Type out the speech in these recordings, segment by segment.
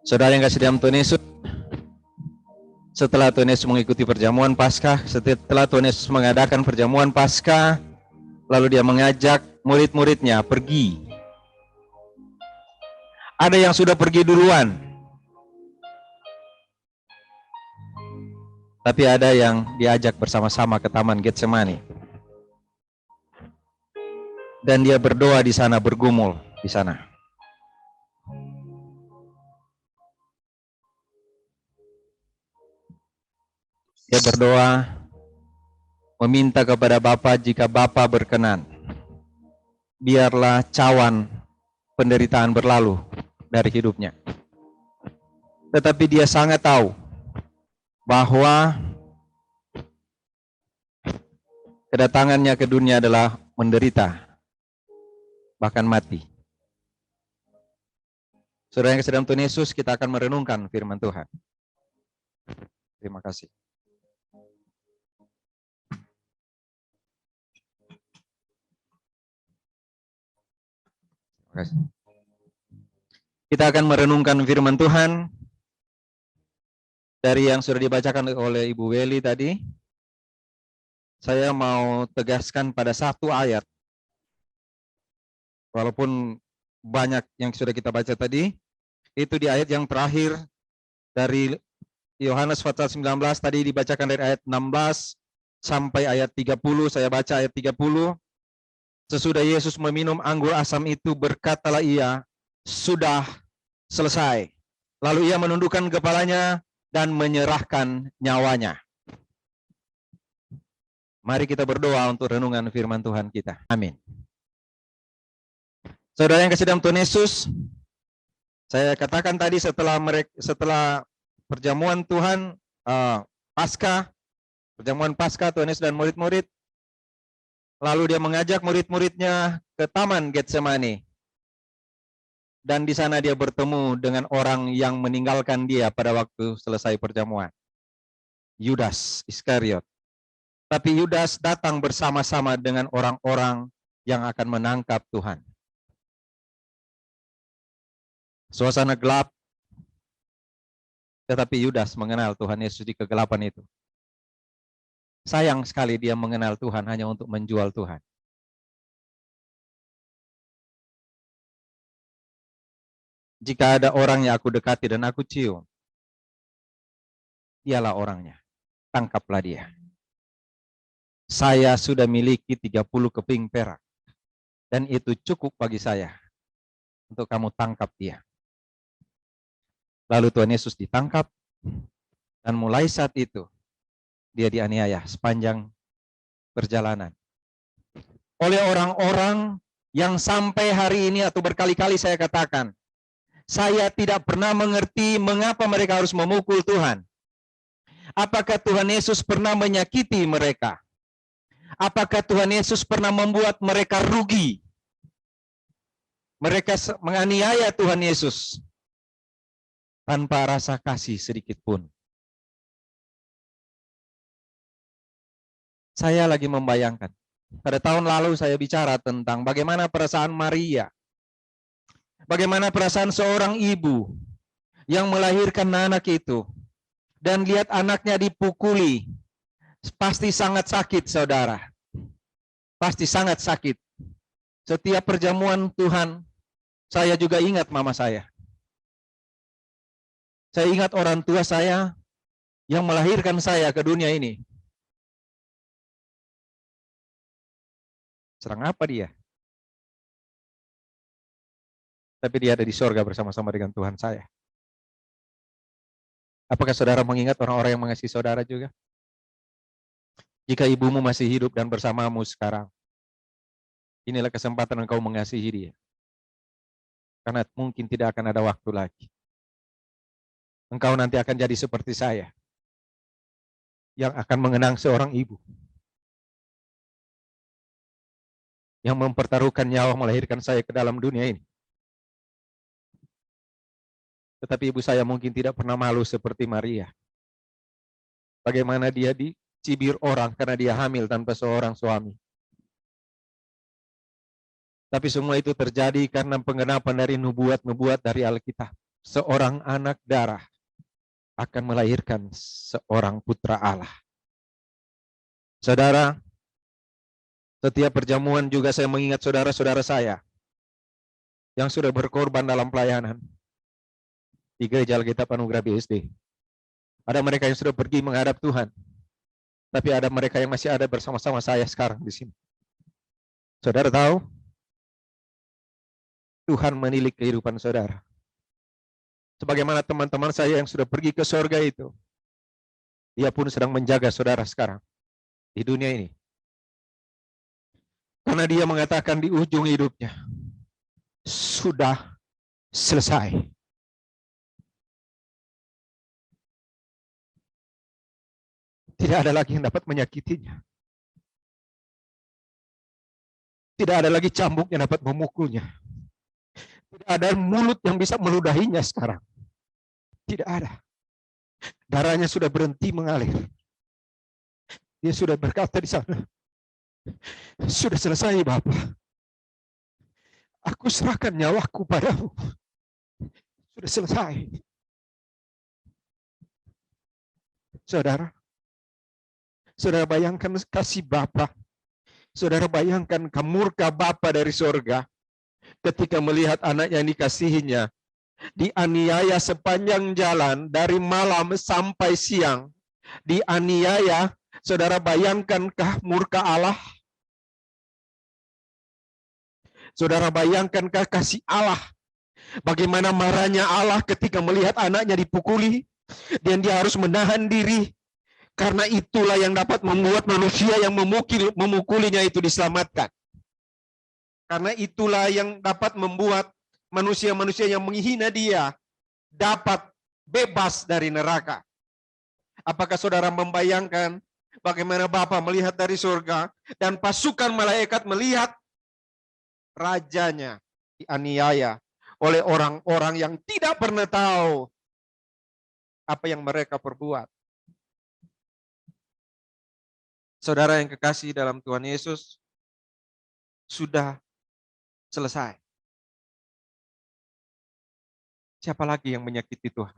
Saudara yang kasih dalam Tuhan Yesus, setelah Tuhan Yesus mengikuti perjamuan Paskah, setelah Tuhan Yesus mengadakan perjamuan Paskah, lalu dia mengajak murid-muridnya pergi. Ada yang sudah pergi duluan, tapi ada yang diajak bersama-sama ke Taman Getsemani. Dan dia berdoa di sana, bergumul di sana. Dia berdoa, meminta kepada Bapa, jika Bapa berkenan, biarlah cawan penderitaan berlalu dari hidupnya. Tetapi dia sangat tahu bahwa kedatangannya ke dunia adalah menderita, bahkan mati. Saudara yang kasih dalam Tuhan Yesus, kita akan merenungkan firman Tuhan. Terima kasih. Kita akan merenungkan firman Tuhan dari yang sudah dibacakan oleh Ibu Weli tadi. Saya mau tegaskan pada satu ayat. Walaupun banyak yang sudah kita baca tadi, itu di ayat yang terakhir dari Yohanes pasal 19, tadi dibacakan dari ayat 16 sampai ayat 30, saya baca ayat 30. Sesudah Yesus meminum anggur asam itu, berkatalah ia, sudah selesai. Lalu ia menundukkan kepalanya dan menyerahkan nyawanya. Mari kita berdoa untuk renungan firman Tuhan kita. Amin. Saudara yang kasih dalam Tuhan Yesus, saya katakan tadi setelah perjamuan Tuhan, Paskah, perjamuan Paskah Tuhan Yesus dan murid-murid, lalu dia mengajak murid-muridnya ke Taman Getsemani. Dan di sana dia bertemu dengan orang yang meninggalkan dia pada waktu selesai perjamuan. Yudas Iskariot. Tapi Yudas datang bersama-sama dengan orang-orang yang akan menangkap Tuhan. Suasana gelap, tetapi Yudas mengenal Tuhan Yesus di kegelapan itu. Sayang sekali dia mengenal Tuhan hanya untuk menjual Tuhan. Jika ada orang yang aku dekati dan aku cium, dialah orangnya. Tangkaplah dia. Saya sudah miliki 30 keping perak. Dan itu cukup bagi saya untuk kamu tangkap dia. Lalu Tuhan Yesus ditangkap, dan mulai saat itu dia dianiaya sepanjang perjalanan oleh orang-orang yang sampai hari ini atau berkali-kali saya katakan, saya tidak pernah mengerti mengapa mereka harus memukul Tuhan. Apakah Tuhan Yesus pernah menyakiti mereka? Apakah Tuhan Yesus pernah membuat mereka rugi? Mereka menganiaya Tuhan Yesus tanpa rasa kasih sedikit pun. Saya lagi membayangkan, pada tahun lalu saya bicara tentang bagaimana perasaan Maria, bagaimana perasaan seorang ibu yang melahirkan anak itu, dan lihat anaknya dipukuli. Pasti sangat sakit, saudara. Pasti sangat sakit. Setiap perjamuan Tuhan, saya juga ingat mama saya. Saya ingat orang tua saya yang melahirkan saya ke dunia ini. Serang apa dia? Tapi dia ada di sorga bersama-sama dengan Tuhan saya. Apakah saudara mengingat orang-orang yang mengasihi saudara juga? Jika ibumu masih hidup dan bersamamu sekarang, inilah kesempatan engkau mengasihi dia. Karena mungkin tidak akan ada waktu lagi. Engkau nanti akan jadi seperti saya, yang akan mengenang seorang ibu, yang mempertaruhkan nyawa melahirkan saya ke dalam dunia ini. Tetapi ibu saya mungkin tidak pernah malu seperti Maria. Bagaimana dia dicibir orang karena dia hamil tanpa seorang suami. Tapi semua itu terjadi karena penggenapan dari nubuat-nubuat dari Alkitab. Seorang anak darah akan melahirkan seorang putra Allah. Saudara, setiap perjamuan juga saya mengingat saudara-saudara saya yang sudah berkorban dalam pelayanan di Gereja Alkitab Anugerah BSD. Ada mereka yang sudah pergi menghadap Tuhan, tapi ada mereka yang masih ada bersama-sama saya sekarang di sini. Saudara tahu, Tuhan menilik kehidupan saudara. Sebagaimana teman-teman saya yang sudah pergi ke surga itu, Dia pun sedang menjaga saudara sekarang di dunia ini. Karena Dia mengatakan di ujung hidupnya, sudah selesai. Tidak ada lagi yang dapat menyakitinya. Tidak ada lagi cambuk yang dapat memukulnya. Tidak ada mulut yang bisa meludahinya sekarang. Tidak ada. Darahnya sudah berhenti mengalir. Dia sudah berkata di sana, sudah selesai Bapa. Aku serahkan nyawaku padamu. Sudah selesai. Saudara, saudara bayangkan kasih Bapa. Saudara bayangkan murka Bapa dari surga ketika melihat anak yang dikasihinya dianiaya sepanjang jalan dari malam sampai siang. Dianiaya, saudara bayangkankah murka Allah? Saudara bayangkankah kasih Allah? Bagaimana marahnya Allah ketika melihat anaknya dipukuli dan dia harus menahan diri. Karena itulah yang dapat membuat manusia yang memukulinya itu diselamatkan. Karena itulah yang dapat membuat manusia-manusia yang menghina dia dapat bebas dari neraka. Apakah saudara membayangkan bagaimana Bapa melihat dari surga dan pasukan malaikat melihat rajanya dianiaya oleh orang-orang yang tidak pernah tahu apa yang mereka perbuat. Saudara yang kekasih dalam Tuhan Yesus, sudah selesai. Siapa lagi yang menyakiti Tuhan?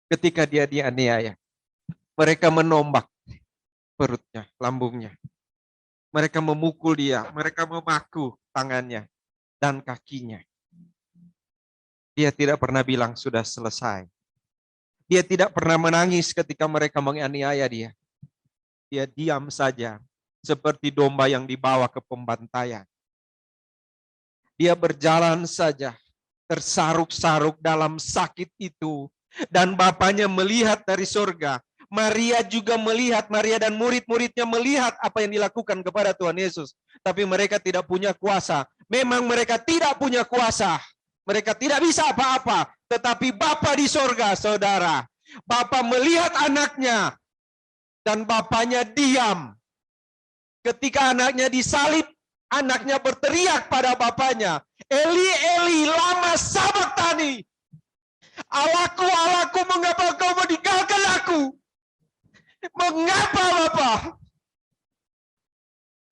Ketika dia dianiaya, mereka menombak perutnya, lambungnya. Mereka memukul dia, mereka memaku tangannya dan kakinya. Dia tidak pernah bilang sudah selesai. Dia tidak pernah menangis ketika mereka menganiaya dia. Dia diam saja, seperti domba yang dibawa ke pembantaian. Dia berjalan saja, tersaruk-saruk dalam sakit itu. Dan Bapaknya melihat dari surga. Maria juga melihat, Maria dan murid-muridnya melihat apa yang dilakukan kepada Tuhan Yesus. Tapi mereka tidak punya kuasa. Memang mereka tidak punya kuasa. Mereka tidak bisa apa-apa. Tetapi Bapa di surga, saudara. Bapa melihat anaknya. Dan Bapaknya diam. Ketika anaknya disalib, anaknya berteriak pada Bapaknya, Eli, Eli, lama sabaktani. Allahku, Allahku, mengapa kau meninggalkan aku? Mengapa Bapa?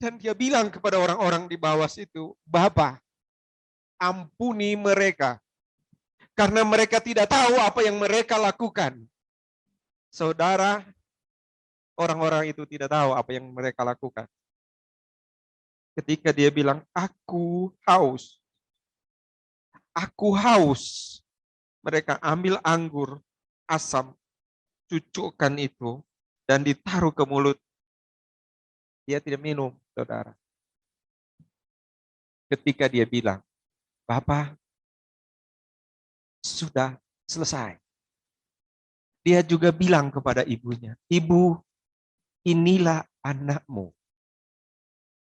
Dan dia bilang kepada orang-orang di bawah situ, Bapa, ampuni mereka. Karena mereka tidak tahu apa yang mereka lakukan. Saudara, orang-orang itu tidak tahu apa yang mereka lakukan. Ketika dia bilang, aku haus. Aku haus. Mereka ambil anggur, asam, cucukkan itu, dan ditaruh ke mulut. Dia tidak minum, saudara. Ketika dia bilang, Bapak, sudah selesai. Dia juga bilang kepada ibunya, Ibu, inilah anakmu.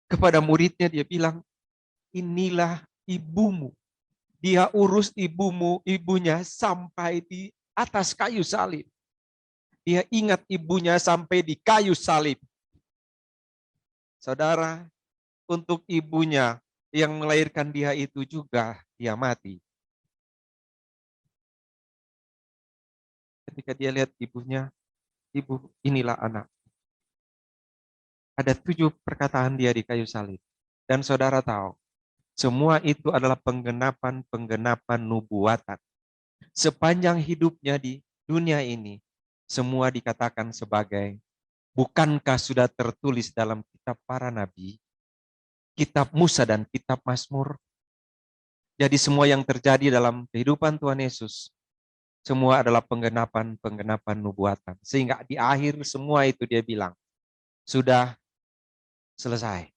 Kepada muridnya dia bilang, inilah ibumu. Dia urus ibunya sampai di atas kayu salib. Dia ingat ibunya sampai di kayu salib. Saudara, untuk ibunya yang melahirkan dia itu juga dia mati. Ketika dia lihat ibunya, Ibu, inilah anak. Ada 7 perkataan dia di kayu salib. Dan saudara tahu, Semua itu adalah penggenapan nubuatan. Sepanjang hidupnya di dunia ini, semua dikatakan sebagai, bukankah sudah tertulis dalam kitab para nabi, kitab Musa dan kitab Mazmur? Jadi semua yang terjadi dalam kehidupan Tuhan Yesus, semua adalah penggenapan nubuatan. Sehingga di akhir semua itu dia bilang, sudah selesai.